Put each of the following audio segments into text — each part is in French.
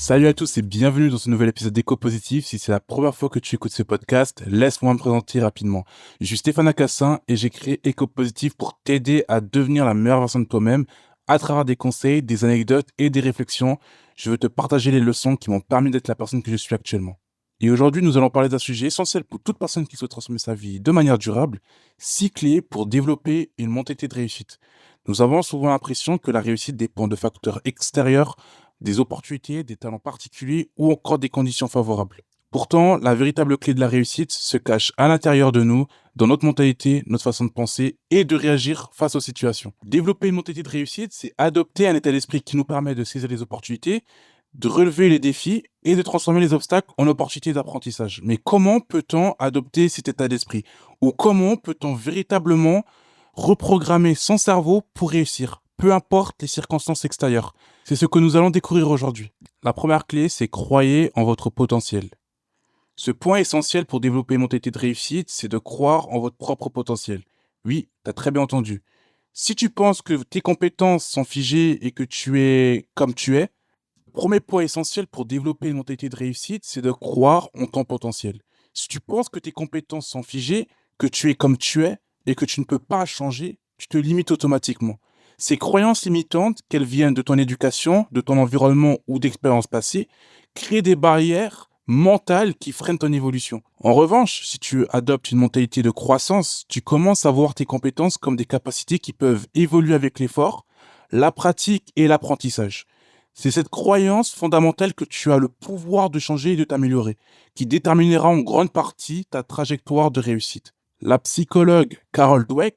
Salut à tous et bienvenue dans ce nouvel épisode d'Éco Positif. Si c'est la première fois que tu écoutes ce podcast, laisse-moi me présenter rapidement. Je suis Stéphane Acassin et j'ai créé Éco Positif pour t'aider à devenir la meilleure version de toi-même à travers des conseils, des anecdotes et des réflexions. Je veux te partager les leçons qui m'ont permis d'être la personne que je suis actuellement. Et aujourd'hui, nous allons parler d'un sujet essentiel pour toute personne qui souhaite transformer sa vie de manière durable, 6 clés pour développer une mentalité de réussite. Nous avons souvent l'impression que la réussite dépend de facteurs extérieurs, des opportunités, des talents particuliers ou encore des conditions favorables. Pourtant, la véritable clé de la réussite se cache à l'intérieur de nous, dans notre mentalité, notre façon de penser et de réagir face aux situations. Développer une mentalité de réussite, c'est adopter un état d'esprit qui nous permet de saisir les opportunités, de relever les défis et de transformer les obstacles en opportunités d'apprentissage. Mais comment peut-on adopter cet état d'esprit? Ou comment peut-on véritablement reprogrammer son cerveau pour réussir, peu importe les circonstances extérieures? C'est ce que nous allons découvrir aujourd'hui. La première clé, c'est croyez en votre potentiel. Ce point essentiel pour développer une mentalité de réussite, c'est de croire en votre propre potentiel. Oui, tu as très bien entendu. Si tu penses que tes compétences sont figées et que tu es comme tu es, le premier point essentiel pour développer une mentalité de réussite, c'est de croire en ton potentiel. Si tu penses que tes compétences sont figées, que tu es comme tu es et que tu ne peux pas changer, tu te limites automatiquement. Ces croyances limitantes, qu'elles viennent de ton éducation, de ton environnement ou d'expériences passées, créent des barrières mentales qui freinent ton évolution. En revanche, si tu adoptes une mentalité de croissance, tu commences à voir tes compétences comme des capacités qui peuvent évoluer avec l'effort, la pratique et l'apprentissage. C'est cette croyance fondamentale que tu as le pouvoir de changer et de t'améliorer, qui déterminera en grande partie ta trajectoire de réussite. La psychologue Carol Dweck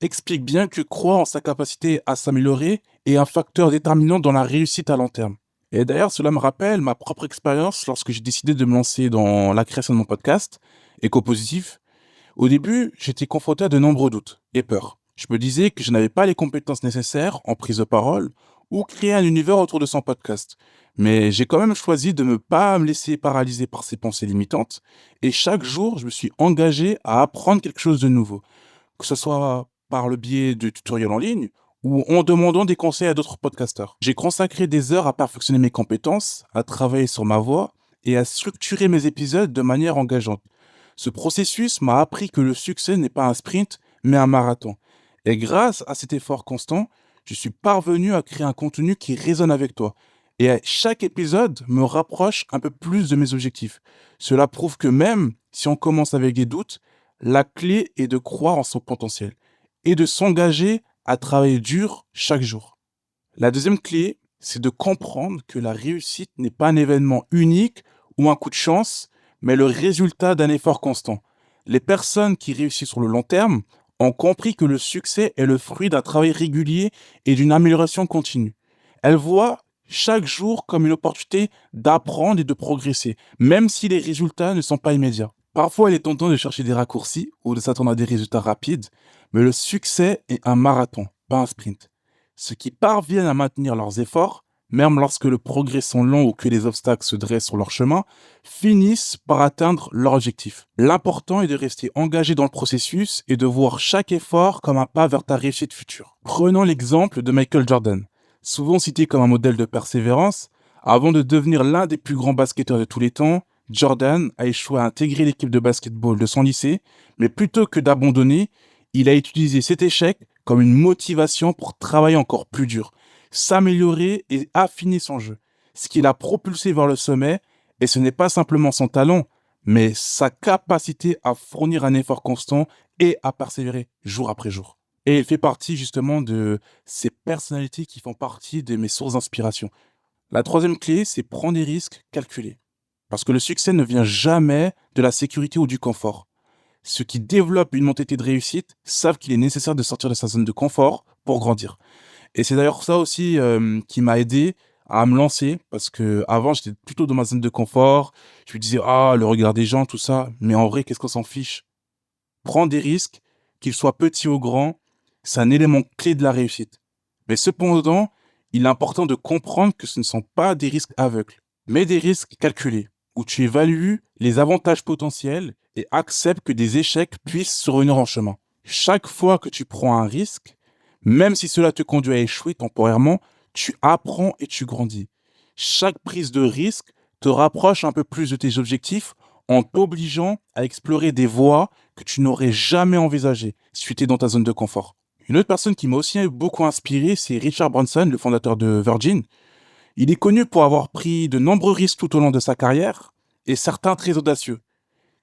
explique bien que croire en sa capacité à s'améliorer est un facteur déterminant dans la réussite à long terme. Et d'ailleurs, cela me rappelle ma propre expérience lorsque j'ai décidé de me lancer dans la création de mon podcast, Éco-Positif. Au début, j'étais confronté à de nombreux doutes et peurs. Je me disais que je n'avais pas les compétences nécessaires en prise de parole ou créer un univers autour de son podcast. Mais j'ai quand même choisi de ne pas me laisser paralyser par ces pensées limitantes et chaque jour, je me suis engagé à apprendre quelque chose de nouveau, que ce soit par le biais de tutoriels en ligne ou en demandant des conseils à d'autres podcasteurs. J'ai consacré des heures à perfectionner mes compétences, à travailler sur ma voix et à structurer mes épisodes de manière engageante. Ce processus m'a appris que le succès n'est pas un sprint, mais un marathon. Et grâce à cet effort constant, je suis parvenu à créer un contenu qui résonne avec toi. Et chaque épisode me rapproche un peu plus de mes objectifs. Cela prouve que même si on commence avec des doutes, la clé est de croire en son potentiel et de s'engager à travailler dur chaque jour. La deuxième clé, c'est de comprendre que la réussite n'est pas un événement unique ou un coup de chance, mais le résultat d'un effort constant. Les personnes qui réussissent sur le long terme ont compris que le succès est le fruit d'un travail régulier et d'une amélioration continue. Elles voient chaque jour comme une opportunité d'apprendre et de progresser, même si les résultats ne sont pas immédiats. Parfois, il est tentant de chercher des raccourcis ou de s'attendre à des résultats rapides, mais le succès est un marathon, pas un sprint. Ceux qui parviennent à maintenir leurs efforts, même lorsque le progrès sont longs ou que les obstacles se dressent sur leur chemin, finissent par atteindre leur objectif. L'important est de rester engagé dans le processus et de voir chaque effort comme un pas vers ta réussite future. Prenons l'exemple de Michael Jordan. Souvent cité comme un modèle de persévérance, avant de devenir l'un des plus grands basketteurs de tous les temps, Jordan a échoué à intégrer l'équipe de basketball de son lycée, mais plutôt que d'abandonner, il a utilisé cet échec comme une motivation pour travailler encore plus dur, s'améliorer et affiner son jeu. Ce qui l'a propulsé vers le sommet, et ce n'est pas simplement son talent, mais sa capacité à fournir un effort constant et à persévérer jour après jour. Et il fait partie justement de ces personnalités qui font partie de mes sources d'inspiration. La troisième clé, c'est prendre des risques calculés. Parce que le succès ne vient jamais de la sécurité ou du confort. Ceux qui développent une mentalité de réussite savent qu'il est nécessaire de sortir de sa zone de confort pour grandir. Et c'est d'ailleurs ça aussi qui m'a aidé à me lancer, parce que avant j'étais plutôt dans ma zone de confort. Je me disais, ah, le regard des gens, tout ça. Mais en vrai, qu'est-ce qu'on s'en fiche? Prendre des risques, qu'ils soient petits ou grands, c'est un élément clé de la réussite. Mais cependant, il est important de comprendre que ce ne sont pas des risques aveugles, mais des risques calculés, où tu évalues les avantages potentiels et acceptes que des échecs puissent survenir en chemin. Chaque fois que tu prends un risque, même si cela te conduit à échouer temporairement, tu apprends et tu grandis. Chaque prise de risque te rapproche un peu plus de tes objectifs en t'obligeant à explorer des voies que tu n'aurais jamais envisagées si tu étais dans ta zone de confort. Une autre personne qui m'a aussi beaucoup inspiré, c'est Richard Branson, le fondateur de Virgin. Il est connu pour avoir pris de nombreux risques tout au long de sa carrière, et certains très audacieux,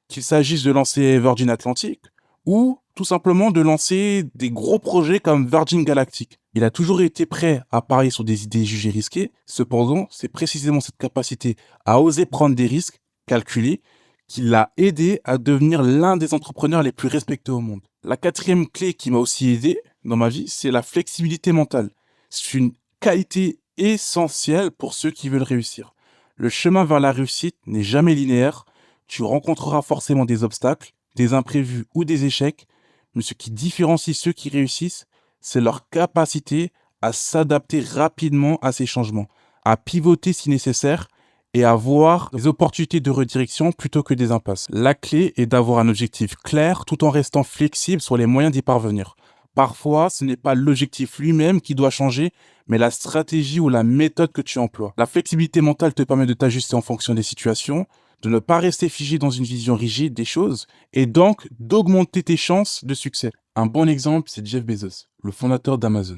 qu'il s'agisse de lancer Virgin Atlantic ou tout simplement de lancer des gros projets comme Virgin Galactic. Il a toujours été prêt à parier sur des idées jugées risquées, cependant, c'est précisément cette capacité à oser prendre des risques calculés qui l'a aidé à devenir l'un des entrepreneurs les plus respectés au monde. La quatrième clé qui m'a aussi aidé dans ma vie, c'est la flexibilité mentale. C'est une qualité essentielle pour ceux qui veulent réussir. Le chemin vers la réussite n'est jamais linéaire. Tu rencontreras forcément des obstacles, des imprévus ou des échecs, mais ce qui différencie ceux qui réussissent, c'est leur capacité à s'adapter rapidement à ces changements, à pivoter si nécessaire et à voir des opportunités de redirection plutôt que des impasses. La clé est d'avoir un objectif clair tout en restant flexible sur les moyens d'y parvenir. Parfois, ce n'est pas l'objectif lui-même qui doit changer, mais la stratégie ou la méthode que tu emploies. La flexibilité mentale te permet de t'ajuster en fonction des situations, de ne pas rester figé dans une vision rigide des choses, et donc d'augmenter tes chances de succès. Un bon exemple, c'est Jeff Bezos, le fondateur d'Amazon.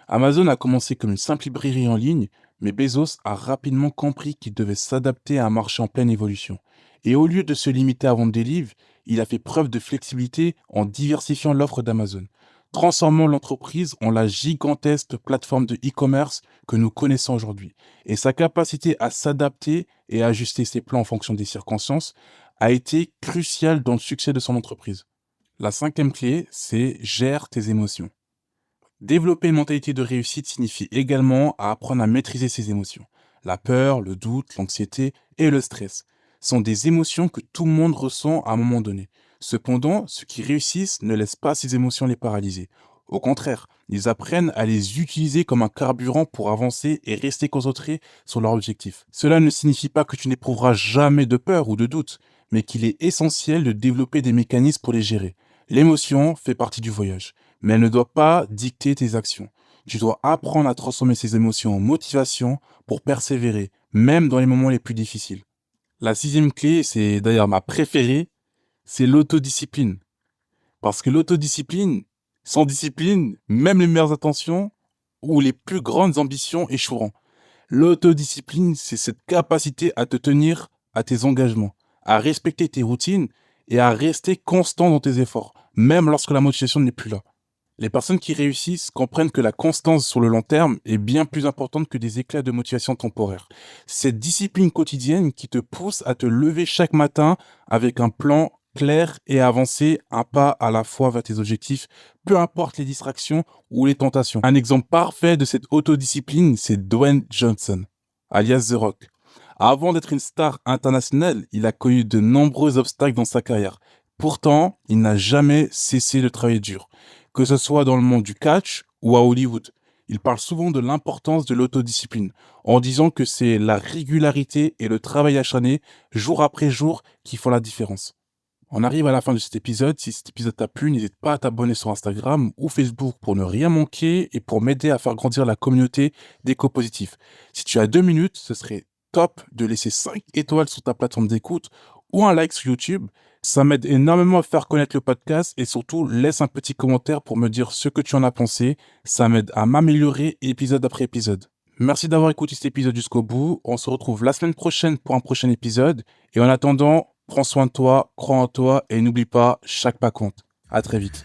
Amazon a commencé comme une simple librairie en ligne, mais Bezos a rapidement compris qu'il devait s'adapter à un marché en pleine évolution. Et au lieu de se limiter à vendre des livres, il a fait preuve de flexibilité en diversifiant l'offre d'Amazon, transformant l'entreprise en la gigantesque plateforme de e-commerce que nous connaissons aujourd'hui. Et sa capacité à s'adapter et à ajuster ses plans en fonction des circonstances a été cruciale dans le succès de son entreprise. La cinquième clé, c'est gère tes émotions. Développer une mentalité de réussite signifie également apprendre à maîtriser ses émotions. La peur, le doute, l'anxiété et le stress sont des émotions que tout le monde ressent à un moment donné. Cependant, ceux qui réussissent ne laissent pas ces émotions les paralyser. Au contraire, ils apprennent à les utiliser comme un carburant pour avancer et rester concentrés sur leur objectif. Cela ne signifie pas que tu n'éprouveras jamais de peur ou de doute, mais qu'il est essentiel de développer des mécanismes pour les gérer. L'émotion fait partie du voyage, mais elle ne doit pas dicter tes actions. Tu dois apprendre à transformer ces émotions en motivation pour persévérer, même dans les moments les plus difficiles. La sixième clé, c'est d'ailleurs ma préférée, c'est l'autodiscipline. Parce que l'autodiscipline, sans discipline, même les meilleures intentions ou les plus grandes ambitions échoueront. L'autodiscipline, c'est cette capacité à te tenir à tes engagements, à respecter tes routines et à rester constant dans tes efforts, même lorsque la motivation n'est plus là. Les personnes qui réussissent comprennent que la constance sur le long terme est bien plus importante que des éclats de motivation temporaires. Cette discipline quotidienne qui te pousse à te lever chaque matin avec un plan clair et à avancer un pas à la fois vers tes objectifs, peu importe les distractions ou les tentations. Un exemple parfait de cette autodiscipline, c'est Dwayne Johnson, alias The Rock. Avant d'être une star internationale, il a connu de nombreux obstacles dans sa carrière. Pourtant, il n'a jamais cessé de travailler dur, que ce soit dans le monde du catch ou à Hollywood. Il parle souvent de l'importance de l'autodiscipline, en disant que c'est la régularité et le travail acharné, jour après jour, qui font la différence. On arrive à la fin de cet épisode. Si cet épisode t'a plu, n'hésite pas à t'abonner sur Instagram ou Facebook pour ne rien manquer et pour m'aider à faire grandir la communauté d'éco-positifs. Si tu as 2 minutes, ce serait top de laisser 5 étoiles sur ta plateforme d'écoute ou un like sur YouTube. Ça m'aide énormément à faire connaître le podcast et surtout, laisse un petit commentaire pour me dire ce que tu en as pensé. Ça m'aide à m'améliorer épisode après épisode. Merci d'avoir écouté cet épisode jusqu'au bout. On se retrouve la semaine prochaine pour un prochain épisode. Et en attendant, prends soin de toi, crois en toi et n'oublie pas, chaque pas compte. À très vite.